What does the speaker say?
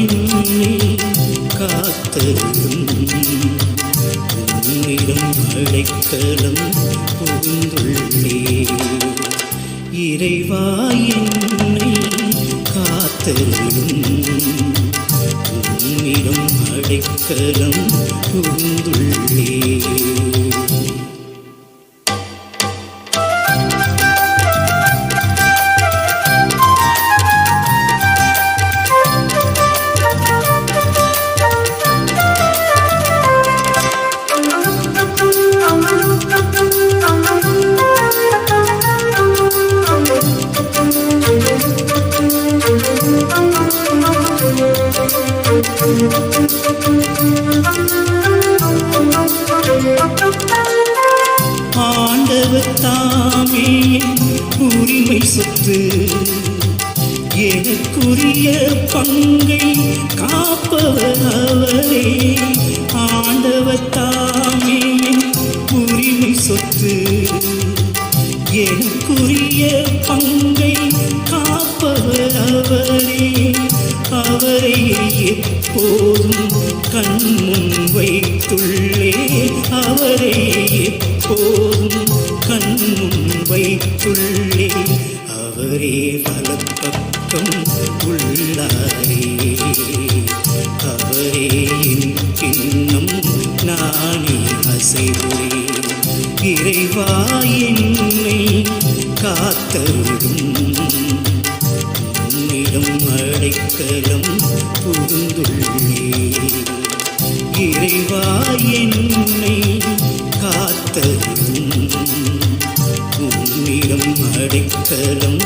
என்னை காத்தருளும் உன்னிடம் அடைக்கலம் புகுந்துள்ளே இறைவா என்னை காத்தருளும் உன்னிடம் அடைக்கலம் புகுந்துள்ளே ஆண்டவர் தாமே உரிமை சொத்து எனக்குரிய பங்கை காப்பவர் அவரே ஆண்டவர் தாமே உரிமை சொத்து எனக்குரிய பங்கை காப்பவர் அவரே அவரை எப்போதும் கண்முன் வைத்துள்ளே அவரை எப்போதும் கண்முன் வைத்துள்ளே அவரே வலப்பக்கம் உள்ளாரே அவரே என் கிண்ணம் நானே அசைவுரே இறைவா என்னை காத்தருளும் உன்னிடம் அடைக்கலம் புகுந்துள்ளே இறைவா என்னை காத்தருளும் உன்னிடம் அடைக்கலம்